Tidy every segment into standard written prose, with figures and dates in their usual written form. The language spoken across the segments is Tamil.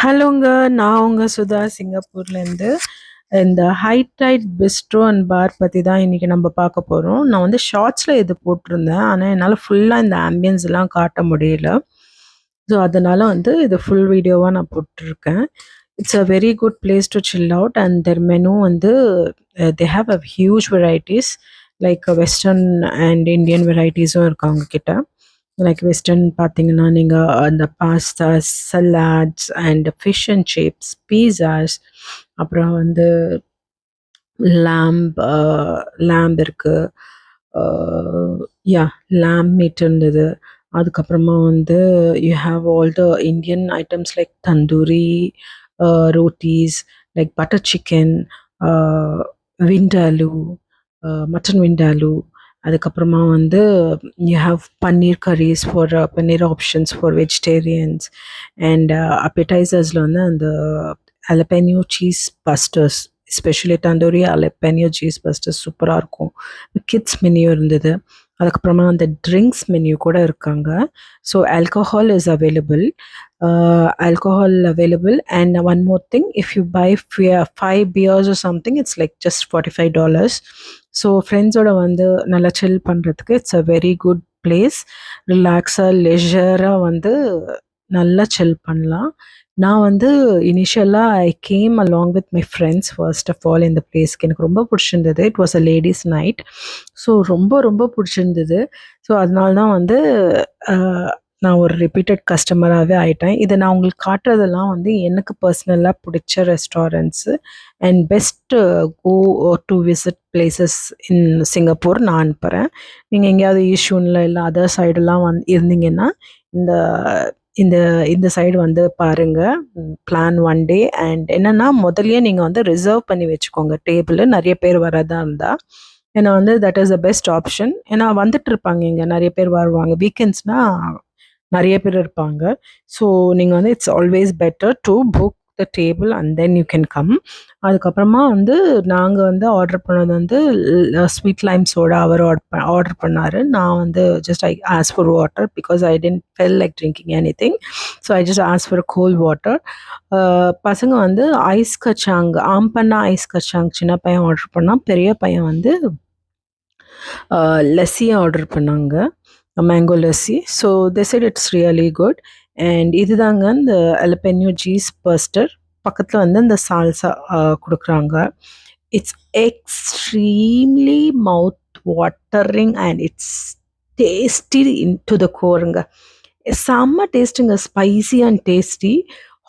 ஹலோங்க. நான் உங்க சுதா சிங்கப்பூர்லேருந்து. இந்த ஹை டைட் பிஸ்ட்ரோ அண்ட் பார் பத்தி தான் இன்னைக்கு நம்ம பார்க்க போறோம். நான் வந்து ஷார்ட்ஸ்ல இது போட்டிருந்தேன். ஆனா, என்னால ஃபுல்லா இந்த ஆம்பியன்ஸ்லாம் காட்ட முடியல. ஸோ, அதனால வந்து இது ஃபுல் வீடியோவா நான் போட்டுருக்கேன். It's a very good place to chill out and their menu வந்து they have a huge varieties like western and Indian வெரைட்டிஸும் இருக்கு அவங்க கிட்ட. லைக் வெஸ்டர்ன் பார்த்தீங்கன்னா, நீங்க அந்த pastas, salads and fish and chips, pizzas, அப்புறம் வந்து லேம்ப் லேம்ப் இருக்கு. அ யாஹ்! லேம்ப் மீட் இருந்தது. அதுக்கப்புறமா வந்து you have all the Indian items like tandoori rotis, like butter chicken, uh vindaloo, mutton vindaloo. அதுக்கப்புறமா வந்து you have paneer curries for paneer options for vegetarians. And அப்பெடைசர்ஸில் வந்து அந்த jalapeno cheese busters, especially tandoori jalapeno cheese busters சூப்பராக இருக்கும். கிட்ஸ் மெனியூ இருந்தது. அதுக்கப்புறமா அந்த ட்ரிங்க்ஸ் மெனியூ கூட இருக்காங்க. So alcohol is available. And one more thing, if you buy 5 beers or something, it's like just $45. So ஃப்ரெண்ட்ஸோட வந்து நல்லா சில் பண்ணுறதுக்கு it's a very good place. ரிலாக்ஸாக லெஷராக வந்து நல்லா சில் பண்ணலாம். நான் வந்து இனிஷியலாக I came along with my friends first of all இந்த பிளேஸ்க்கு. எனக்கு ரொம்ப பிடிச்சிருந்தது. It was a ladies night. So ரொம்ப ரொம்ப பிடிச்சிருந்தது. ஸோ அதனால தான் வந்து நான் ஒரு ரிப்பீட்டட் கஸ்டமராகவே ஆயிட்டேன். இதை நான் உங்களுக்கு காட்டுறதெல்லாம் வந்து எனக்கு பர்சனலாக பிடிச்ச restaurants and best go to visit places in Singapore நான் அனுப்புகிறேன். நீங்கள் எங்கேயாவது ஈஷூனில் இல்லை அதர் சைடெல்லாம் இருந்தீங்கன்னா இந்த இந்த இந்த சைடு வந்து பாருங்க. Plan one day. அண்ட் என்னன்னா முதல்லயே நீங்கள் வந்து ரிசர்வ் பண்ணி வச்சுக்கோங்க டேபிள், நிறைய பேர் வரதா இருந்தால். ஏன்னா வந்து that is the best option. ஏன்னா வந்துட்டு இருப்பாங்க, இங்கே நிறைய பேர் வருவாங்க. வீக்கெண்ட்ஸ்னால் நிறைய பேர் இருப்பாங்க. ஸோ நீங்கள் வந்து it's always better to book the table and then you can come. அதுக்கப்புறமா வந்து நாங்கள் வந்து ஆர்டர் பண்ணது வந்து ஸ்வீட் லைம் சோடா அவர் ஆர்டர் பண்ணார். நான் வந்து just I ask for water because I don't feel like drinking any thing. So I just ask for cold water. பசங்க வந்து ஐஸ் கச்சாங், ஆம்பண்ணா ஐஸ் கச்சாங் சின்ன பையன் ஆர்டர் பண்ணான். பெரிய பையன் வந்து லஸ்ஸி ஆர்டர் பண்ணாங்க, mango lassi. So they said it's really good. And இதுதாங்க இந்த அலபெனியோ சீஸ் பஸ்டர். பக்கத்தில் வந்து இந்த சால்சா கொடுக்குறாங்க. It's extremely mouth watering and it's tasty into the கோருங்க. செம்ம டேஸ்ட்டுங்க, ஸ்பைசி அண்ட் டேஸ்டி.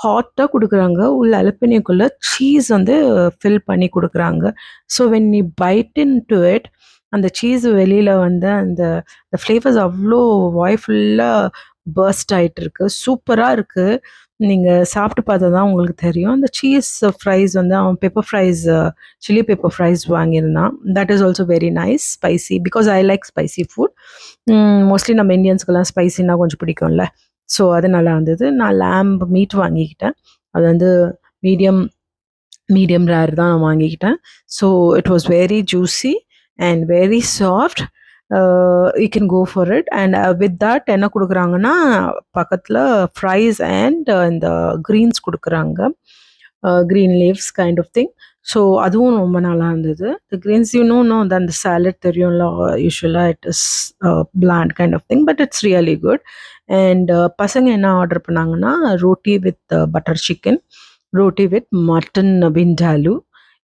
ஹாட்டாக கொடுக்குறாங்க. உள்ள அலப்பெனியோக்குள்ளே சீஸ் வந்து ஃபில் பண்ணி கொடுக்குறாங்க. So when you byte in to it, அந்த சீஸ் வெளியில் வந்து அந்த ஃப்ளேவர்ஸ் அவ்வளோ வாய் ஃபுல்லாக பர்ஸ்ட் ஆகிட்டு இருக்கு. சூப்பராக இருக்குது. நீங்கள் சாப்பிட்டு பார்த்தா தான் உங்களுக்கு தெரியும். அந்த சீஸ் ஃப்ரைஸ் வந்து அவன் pepper fries, chilli pepper fries வாங்கியிருந்தான். That is also very nice, spicy, because I like spicy food. Mostly நம்ம இந்தியன்ஸ்க்கெல்லாம் ஸ்பைசின்னா கொஞ்சம் பிடிக்கும்ல. ஸோ அது நல்லா இருந்தது. நான் லேம்ப் மீட் வாங்கிக்கிட்டேன். அது வந்து மீடியம் ரேர் தான் நான் வாங்கிக்கிட்டேன். So it was very juicy and very soft. You can go for it. And with that என்ன கொடுக்குறாங்கன்னா, பக்கத்தில் ஃப்ரைஸ் அண்ட் இந்த க்ரீன்ஸ் கொடுக்குறாங்க, green leaves kind of thing. So அதுவும் ரொம்ப நல்லா இருந்தது. த க்ரீன்ஸ் நோ அந்த சாலட் தெரியும்ல, யூஸ்வலாக it is bland kind of thing, but it's really good. And பசங்க என்ன ஆர்டர் பண்ணாங்கன்னா, roti with butter chicken, roti with mutton vindaloo.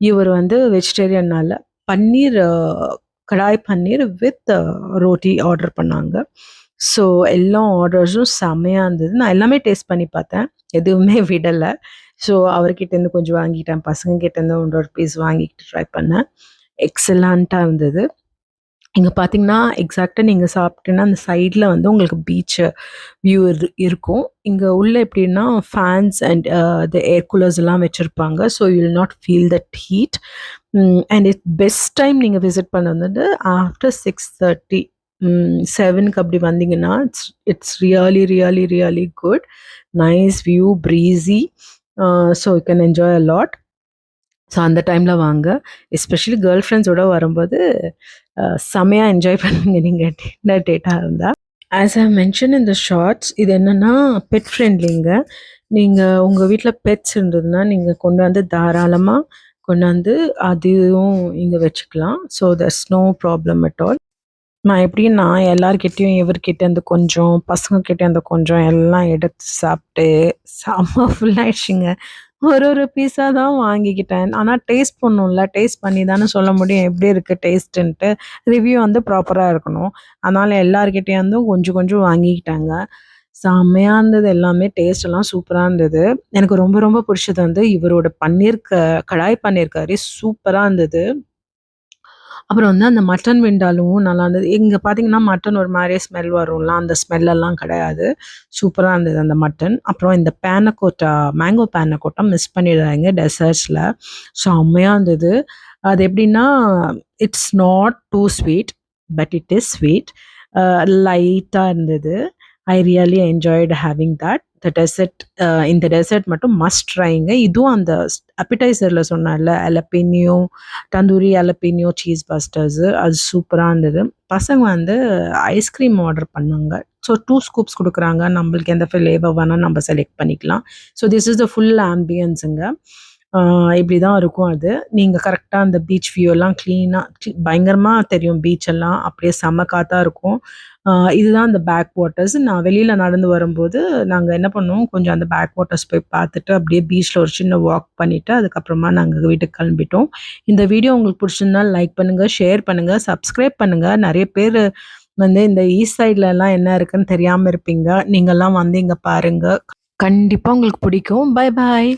இவர் வந்து வெஜிடேரியன்னால பன்னீர், கடாய் பன்னீர் வித் ரோட்டி ஆர்டர் பண்ணாங்க. ஸோ எல்லா ஆர்டர்ஸும் செம்மையாக இருந்தது. நான் எல்லாமே டேஸ்ட் பண்ணி பார்த்தேன், எதுவுமே விடலை. ஸோ அவர்கிட்டேருந்து கொஞ்சம் வாங்கிட்டேன், பசங்கக்கிட்டேருந்து 1 பீஸ் வாங்கிக்கிட்டு ட்ரை பண்ணேன். எக்ஸலண்ட்டாக இருந்தது. இங்கே பார்த்தீங்கன்னா எக்ஸாக்டாக நீங்கள் சாப்பிட்டீங்கன்னா அந்த சைடில் வந்து உங்களுக்கு பீச் வியூ இருக்கும். இங்கே உள்ள எப்படின்னா fans and the air coolers எல்லாம் வச்சுருப்பாங்க. So you will not feel that heat. And it best time நீங்கள் விசிட் பண்ண வந்து ஆஃப்டர் 6:30, 7க்கு அப்படி வந்தீங்கன்னா it's really really really good. Nice view, breezy. So you can enjoy a lot. So அந்த டைமில் வாங்க. எஸ்பெஷலி கேர்ள் ஃப்ரெண்ட்ஸோடு வரும்போது செம்மையாக என்ஜாய் பண்ணுவீங்க நீங்கள் டின்னர் டேட்டாக இருந்தால். As I mention in the shorts, இது என்னன்னா பெட் ஃப்ரெண்ட்லிங்க. நீங்க உங்க வீட்ல பெட்ஸ் இருந்ததுன்னா, நீங்க கொண்டு வந்து தாராளமா கொண்டாந்து அதுவும் இங்க வச்சுக்கலாம். So that's no problem at all. நான் எப்படின்னா எல்லார்கிட்டயும் இவர்கிட்டேருந்து கொஞ்சம், பசங்ககிட்டேருந்து கொஞ்சம் எல்லாம் எடுத்து சாப்பிட்டு செம்ம ஃபுல் ஆயிடுச்சுங்க. ஒரு ஒரு பீஸா தான் வாங்கிக்கிட்டேன். ஆனா டேஸ்ட் பண்ணணும்ல. டேஸ்ட் பண்ணி தானே சொல்ல முடியும் எப்படி இருக்கு டேஸ்ட்டுன்ட்டு. ரிவ்யூ வந்து ப்ராப்பரா இருக்கணும். அதனால எல்லார்கிட்டேருந்தும் கொஞ்சம் கொஞ்சம் வாங்கிக்கிட்டேங்க. செம்மையா இருந்தது எல்லாமே. டேஸ்ட் எல்லாம் சூப்பரா இருந்தது. எனக்கு ரொம்ப ரொம்ப பிடிச்சது வந்து இவரோட பன்னீர் கடாய் பன்னீர் கறி சூப்பரா இருந்தது. அப்புறம் வந்து அந்த மட்டன் விண்டாலும் நல்லா இருந்தது. இங்க பார்த்தீங்கன்னா, மட்டன் ஒரு மாரி ஸ்மெல் வரும்ல, அந்த ஸ்மெல் எல்லாம் கிடையாது. சூப்பரா இருந்தது அந்த மட்டன். அப்புறம் இந்த பேனகோட்டா, மேங்கோ பேனகோட்டா மிஸ் பண்ணிடாதீங்க டெசர்ட்ஸ்ல. செம்மையா இருந்தது. அது எப்படின்னா, it's not two sweet, but it is sweet. லைட்டா இருந்தது. I really enjoyed having that. இந்த டெசர்ட் மட்டும் மஸ்ட் ட்ரைங்க. இதுவும் அந்த அப்பிடைசர்ல சொன்னேன்ல, அலபினியோ தந்தூரி அலபினியோ சீஸ் பஸ்டர்ஸு அது சூப்பரா இருந்தது. பசங்க வந்து ஐஸ்கிரீம் ஆர்டர் பண்ணாங்க. ஸோ 2 ஸ்கூப்ஸ் குடுக்குறாங்க. நம்மளுக்கு எந்த ஃப்ளேவர் வேணா நம்ம செலக்ட் பண்ணிக்கலாம். So this is the full ஆம்பியன்ஸுங்க. ஆ இப்படி தான் இருக்கும் அது. நீங்க கரெக்ட்டா அந்த பீச் வியூ எல்லாம் கிளீனா பயங்கரமா தெரியும் பீச் எல்லாம். அப்படியே செம்ம காத்தா இருக்கும். ஆ இதுதான் அந்த பேக் வாட்டர்ஸ். நான் வெளியில நடந்து வரும்போது, நாங்க என்ன பண்ணோம், கொஞ்சம் அந்த பேக் வாட்டர்ஸ் போய் பார்த்துட்டு, அப்படியே பீச்ல ஒரு சின்ன வாக் பண்ணிட்டு, அதுக்கப்புறமா நாங்க வீட்டுக்கு கிளம்பிட்டோம். இந்த வீடியோ உங்களுக்கு பிடிச்சிருந்தா லைக் பண்ணுங்க, ஷேர் பண்ணுங்க, சப்ஸ்கிரைப் பண்ணுங்க. நெறைய பேரு வந்து இந்த ஈஸ்ட் சைட்லலாம் என்ன இருக்குன்னு தெரியாம இருப்பீங்க. நீங்கலாம் வந்து இங்க பாருங்க. கண்டிப்பா உங்களுக்கு பிடிக்கும். Bye bye.